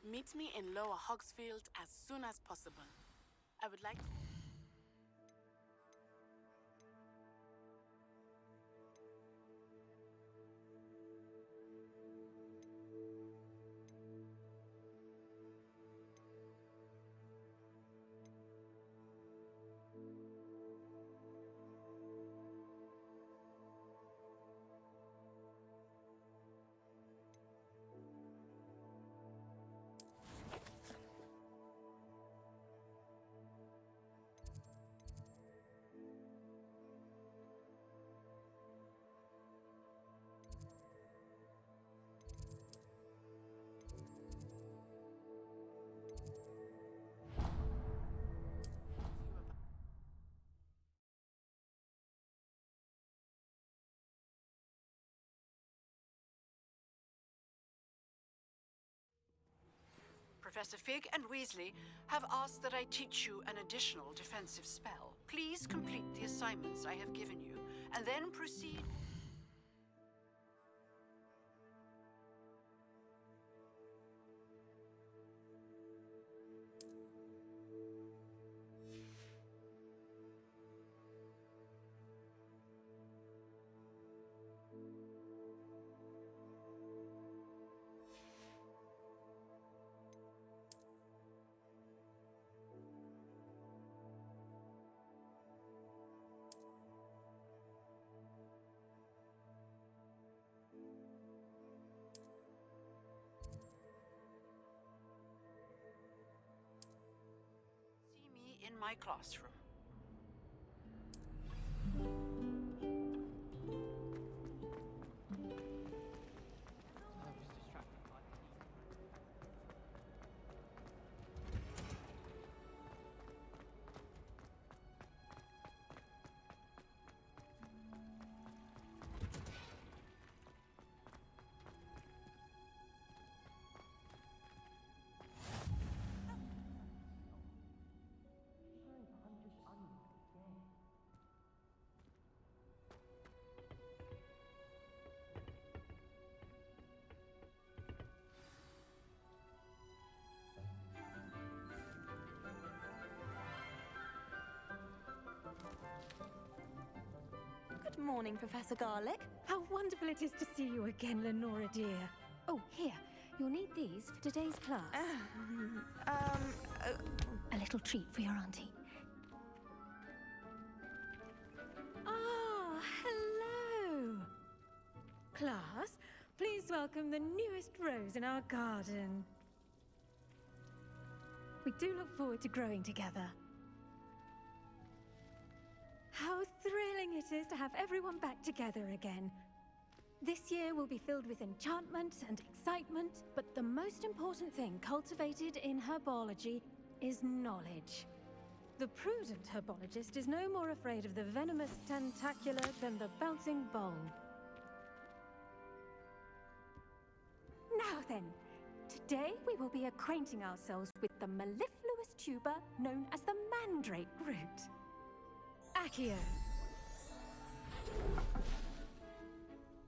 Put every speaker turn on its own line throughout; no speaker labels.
Meet me in Lower Hogsfield as soon as possible. I would like to...
Professor Fig and Weasley have asked that I teach you an additional defensive spell. Please complete the assignments I have given you, and then proceed... See me in my classroom.
Good morning, Professor Garlick. How wonderful it is to see you again, Lenora dear. Oh, here. You'll need these for today's class. A little treat for your auntie. Ah, hello. Class, please welcome the newest rose in our garden. We do look forward to growing together. How thrilling it is to have everyone back together again. This year will be filled with enchantment and excitement, but the most important thing cultivated in herbology is knowledge. The prudent herbologist is no more afraid of the venomous tentacular than the bouncing bulb. Now then, today we will be acquainting ourselves with the mellifluous tuber known as the mandrake root. Accio.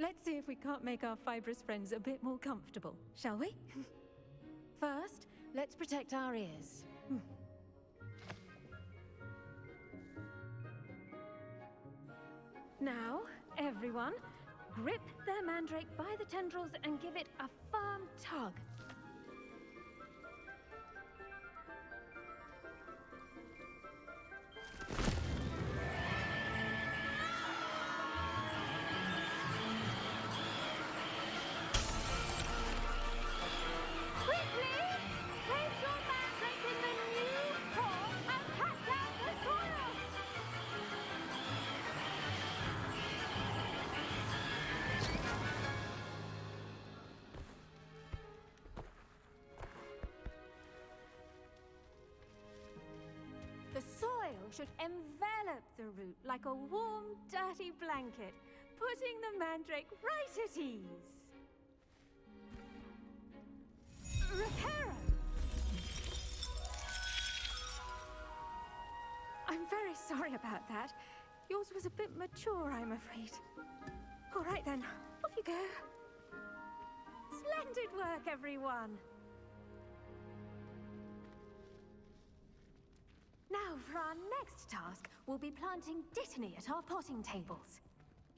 Let's see if we can't make our fibrous friends a bit more comfortable, shall we? First, let's protect our ears. Now, everyone, grip their mandrake by the tendrils and give it a firm tug. The soil should envelop the root like a warm, dirty blanket, putting the mandrake right at ease. Reparo! I'm very sorry about that. Yours was a bit mature, I'm afraid. All right then, off you go. Splendid work, everyone. for our next task, we'll be planting dittany at our potting tables.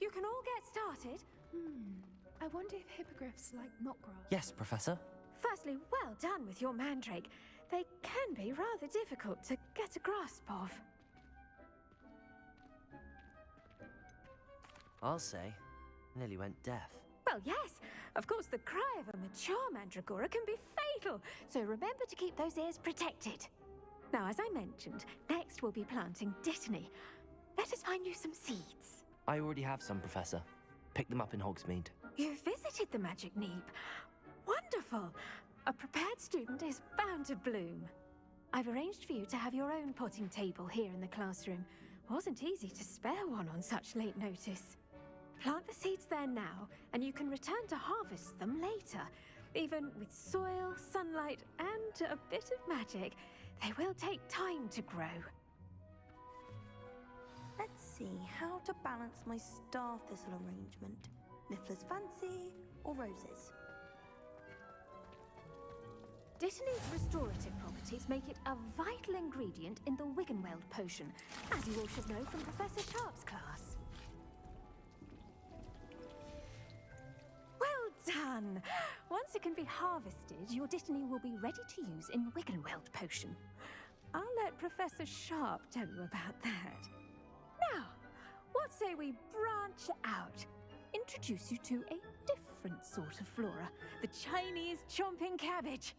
You can all get started.
I wonder if hippogriffs like knotgrass.
Yes, Professor.
Firstly, well done with your mandrake. They can be rather difficult to get a grasp of.
I'll say. Nearly went deaf.
Well, yes. Of course, the cry of a mature mandragora can be fatal, so remember to keep those ears protected. Now, as I mentioned, next we'll be planting dittany. Let us find you some seeds.
I already have some, Professor. Picked them up in Hogsmeade.
You visited the Magic Neep. Wonderful. A prepared student is bound to bloom. I've arranged for you to have your own potting table here in the classroom. Wasn't easy to spare one on such late notice. Plant the seeds there now, and you can return to harvest them later. Even with soil, sunlight, and a bit of magic, they will take time to grow.
Let's see how to balance my star thistle arrangement. Niffler's fancy or roses?
Dittany's restorative properties make it a vital ingredient in the Wiggenweld potion, as you all should know from Professor Sharp's class. Well done! Once it can be harvested, your dittany will be ready to use in Wiggenweld potion. I'll let Professor Sharp tell you about that. Now, what say we branch out? Introduce you to a different sort of flora, the Chinese chomping cabbage.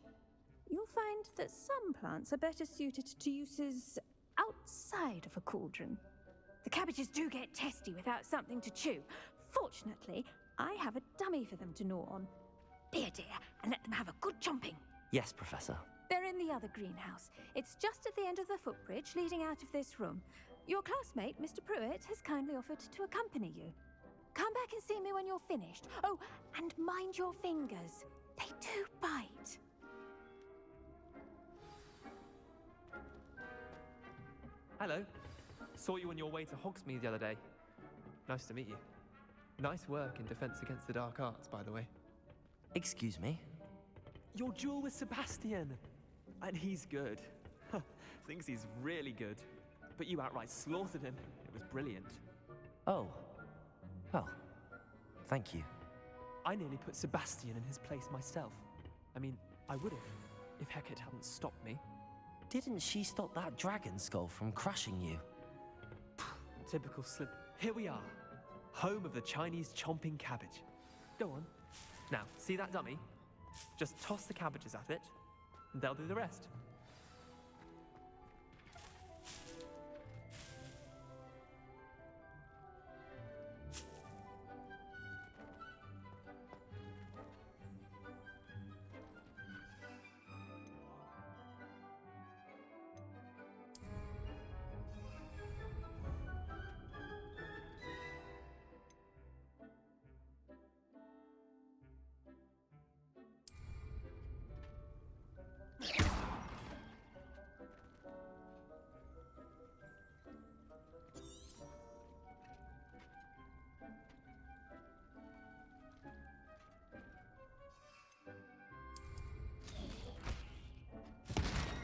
You'll find that some plants are better suited to uses outside of a cauldron. The cabbages do get testy without something to chew. Fortunately, I have a dummy for them to gnaw on. Be a dear and let them have a good chomping.
Yes, Professor.
They're in the other greenhouse. It's just at the end of the footbridge leading out of this room. Your classmate, Mr. Pruitt, has kindly offered to accompany you. Come back and see me when you're finished. Oh, and mind your fingers. They do bite.
Hello. Saw you on your way to Hogsmeade the other day. Nice to meet you. Nice work in Defense Against the Dark Arts, by the way.
Excuse me?
Your duel with Sebastian! And he's good. Thinks he's really good. But you outright slaughtered him. It was brilliant.
Oh. Well, thank you.
I nearly put Sebastian in his place myself. I mean, I would have, if Hecate hadn't stopped me.
Didn't she stop that dragon skull from crushing you?
Typical slip. Here we are. Home of the Chinese chomping cabbage. Go on. Now, see that dummy? Just toss the cabbages at it, and they'll do the rest.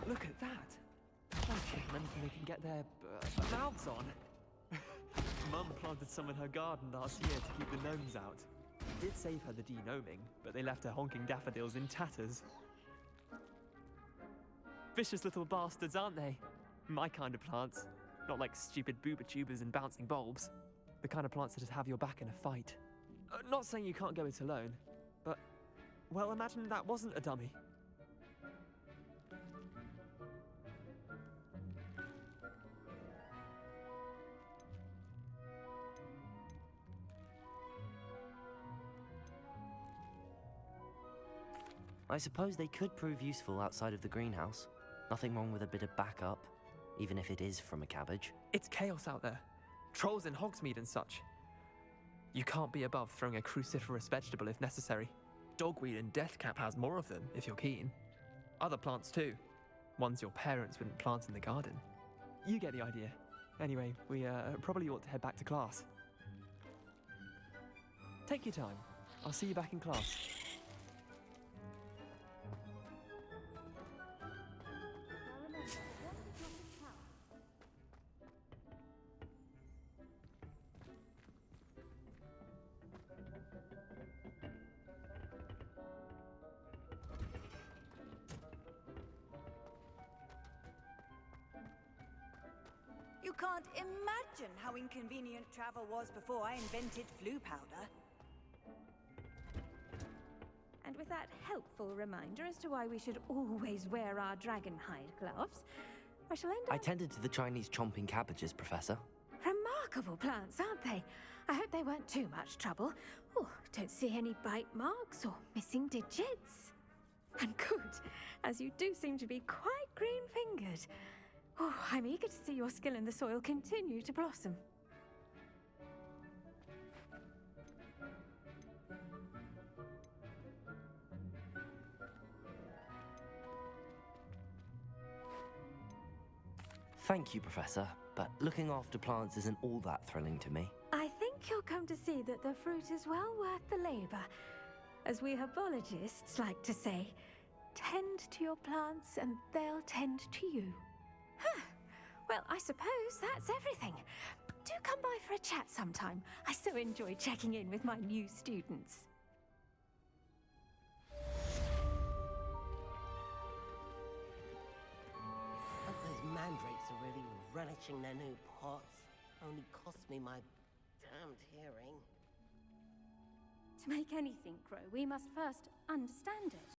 Look at that! Thank you, anything they can get their mouths on. Mum planted some in her garden last year to keep the gnomes out. It did save her the de-gnoming, but they left her honking daffodils in tatters. Vicious little bastards, aren't they? My kind of plants. Not like stupid booba tubers and bouncing bulbs. The kind of plants that have your back in a fight. Not saying you can't go it alone, but, well, imagine that wasn't a dummy.
I suppose they could prove useful outside of the greenhouse. Nothing wrong with a bit of backup, even if it is from a cabbage.
It's chaos out there. Trolls in Hogsmeade and such. You can't be above throwing a cruciferous vegetable if necessary. Dogweed and deathcap has more of them, if you're keen. Other plants too. Ones your parents wouldn't plant in the garden. You get the idea. Anyway, we probably ought to head back to class. Take your time. I'll see you back in class.
You can't imagine how inconvenient travel was before I invented flu powder.
And with that helpful reminder as to why we should always wear our dragon hide gloves, I shall end
I
up...
tended to the Chinese chomping cabbages, Professor.
Remarkable plants, aren't they? I hope they weren't too much trouble. Oh, don't see any bite marks or missing digits. And good, as you do seem to be quite green-fingered. Oh, I'm eager to see your skill in the soil continue to blossom.
Thank you, Professor, but looking after plants isn't all that thrilling to me.
I think you'll come to see that the fruit is well worth the labor. As we herbologists like to say, tend to your plants and they'll tend to you. Huh. Well, I suppose that's everything. Do come by for a chat sometime. I so enjoy checking in with my new students.
Hope those mandrakes are really relishing their new pots. Only cost me my damned hearing.
To make anything grow, we must first understand it.